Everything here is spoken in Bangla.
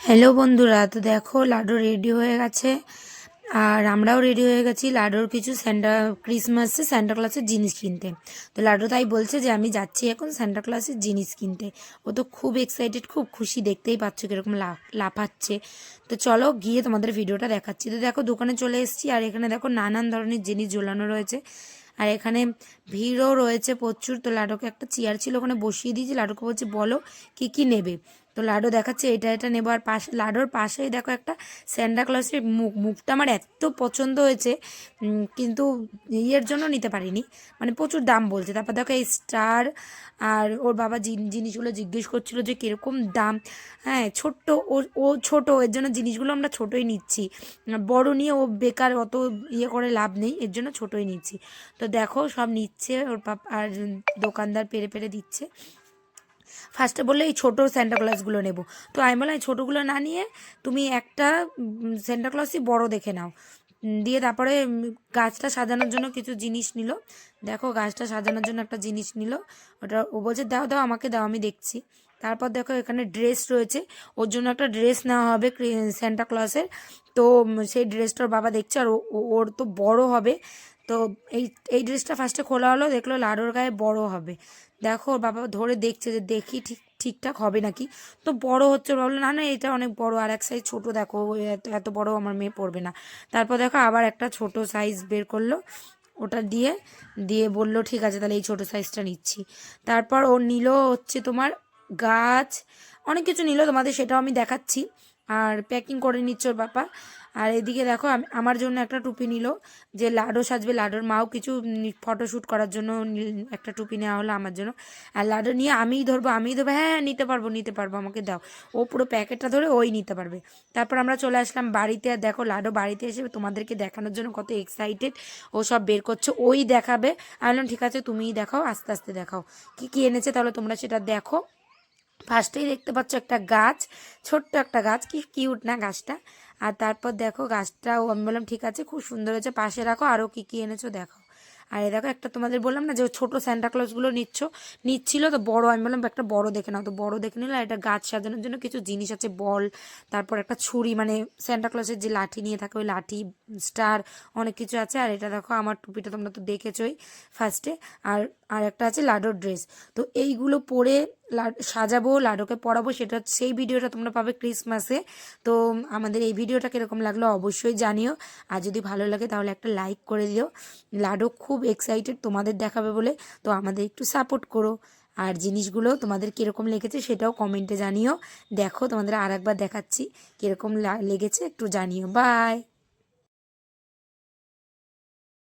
হ্যালো বন্ধুরা, তো দেখো লাড্ডু রেডি হয়ে গেছে আর আমরাও রেডি হয়ে গেছি লাড্ডুর কিছু ক্রিসমাসে সান্টা ক্লসের জিনিস কিনতে। তো লাড্ডু তাই বলছে যে আমি যাচ্ছি এখন সান্টা ক্লসের জিনিস কিনতে। ও তো খুব এক্সাইটেড, খুব খুশি, দেখতেই পাচ্ছ কীরকম লাফাচ্ছে। তো চলো গিয়ে তোমাদের ভিডিওটা দেখাচ্ছি। তো দেখো দোকানে চলে এসেছি আর এখানে দেখো নানান ধরনের জিনিস ঝোলানো রয়েছে আর এখানে ভিড়ও রয়েছে প্রচুর। তো লাড্ডুকে একটা চেয়ার ছিল ওখানে বসিয়ে দিয়েছি, লাড্ডুকে বলছি বলো কী কী নেবে। তো লাড্ডু দেখাচ্ছে এটা এটা নেবো। আর পাশে লাড্ডুর পাশেই দেখো একটা স্যান্টা ক্লসের মুখটা আমার এত পছন্দ হয়েছে, কিন্তু ইয়ের জন্য নিতে পারিনি, মানে প্রচুর দাম বলছে। তারপর দেখো এই স্টার আর ওর বাবা জিনিসগুলো জিজ্ঞেস করছিল যে কীরকম দাম। হ্যাঁ ছোট্ট, ও ছোটো, এর জন্য জিনিসগুলো আমরা ছোটোই নিচ্ছি, বড় নিয়ে ও বেকার অত ইয়ে করে লাভ নেই, এর জন্য ছোটোই নিচ্ছি। তো দেখো সব নিচ্ছে ওর পাপা আর দোকানদার পেরে পেরে দিচ্ছে। ফার্স্টে বললে এই ছোটো স্যান্টা ক্লজগুলো নেবো, তো আমি বললাম এই ছোটোগুলো না নিয়ে তুমি একটা স্যান্টা ক্লজই বড় দেখে নাও। দিয়ে তারপরে গাছটা সাজানোর জন্য কিছু জিনিস নিল। দেখো গাছটা সাজানোর জন্য একটা জিনিস নিল, ওটা ও বলছে দাও দাও আমাকে দাও আমি দেখছি। তারপর দেখো এখানে ড্রেস রয়েছে, ওর জন্য একটা ড্রেস নেওয়া হবে স্যান্টা ক্লজের। তো সেই ড্রেসটার বাবা দেখছে আর ওর তো বড় হবে। তো এই এই ড্রেসটা ফার্স্টে খোলা হলো, দেখলো লাডোর গায়ে বড় হবে। দেখো ওর বাবা ধরে দেখছে যে দেখি ঠিকঠাক হবে নাকি। তো বড় হচ্ছে, ভাবলো না না এটা অনেক বড়, আর এক সাইজ ছোটো, দেখো এত এত বড় আমার মেয়ে পড়বে না। তারপর দেখো আবার একটা ছোট সাইজ বের করলো, ওটা দিয়ে দিয়ে বললো ঠিক আছে তাহলে এই ছোটো সাইজটা নিচ্ছি। তারপর ও নিল হচ্ছে তোমার গাছ, অনেক কিছু নিল, তোমাদের সেটাও আমি দেখাচ্ছি। আর প্যাকিং করে নিচ্ছে ওর বাবা। আর এদিকে দেখো আমার জন্য একটা টুপি নিল, যে লাডো সাজবে, লাডোর মাও কিছু ফটোশ্যুট করার জন্য একটা টুপি নেওয়া হলো আমার জন্য। আর লাডো নিয়ে আমিই ধরবো, হ্যাঁ হ্যাঁ নিতে পারবো নিতে পারবো আমাকে দাও। ও পুরো প্যাকেটটা ধরে ওই নিতে পারবে। তারপর আমরা চলে আসলাম বাড়িতে, আর দেখো লাডো বাড়িতে এসে তোমাদেরকে দেখানোর জন্য কত এক্সাইটেড, ও সব বের করছে, ওই দেখাবে। আমি বললাম ঠিক আছে তুমিই দেখাও, আস্তে আস্তে দেখাও কী কী এনেছে, তাহলে তোমরা সেটা দেখো। ফার্স্টেই দেখতে পাচ্ছ একটা গাছ, ছোট্ট একটা গাছ, কি কিউট না গাছটা। আর তারপর দেখো গাছটাও আমি বললাম ঠিক আছে খুব সুন্দর হয়েছে, পাশে রাখো, আরও কী কী এনেছো দেখো। আর এই দেখো একটা তোমাদের বললাম না যে ছোটো স্যান্টা ক্লজগুলো নিচ্ছিল, তো বড় আমি বললাম একটা বড় দেখে নাও, তো বড় দেখে নিল। আর এটা গাছ সাজানোর জন্য কিছু জিনিস আছে, বল, তারপর একটা ছুরি, মানে স্যান্টা ক্লজের যে লাঠি নিয়ে থাকে ওই লাঠি, স্টার, অনেক কিছু আছে। আর এটা দেখো আমার টুপিটা তোমরা তো দেখেছোই ফার্স্টে। আর আর একটা আছে লাডোর ড্রেস। তো এইগুলো পরে সাজাবো, লাডোকে পরাবো, সেটা সেই ভিডিওটা তোমরা পাবে ক্রিসমাসে। তো আমাদের এই ভিডিওটা কীরকম লাগলো অবশ্যই জানিও, আর যদি ভালো লাগে তাহলে একটা লাইক করে দিও। লাডো খুব এক্সাইটেড তোমাদের দেখাবে বলে, তো আমাদের একটু সাপোর্ট করো। আর জিনিসগুলো তোমাদের কীরকম লেগেছে সেটাও কমেন্টে জানিও। দেখো তোমাদের আর একবার দেখাচ্ছি কীরকম লেগেছে, একটু জানিও। বাই।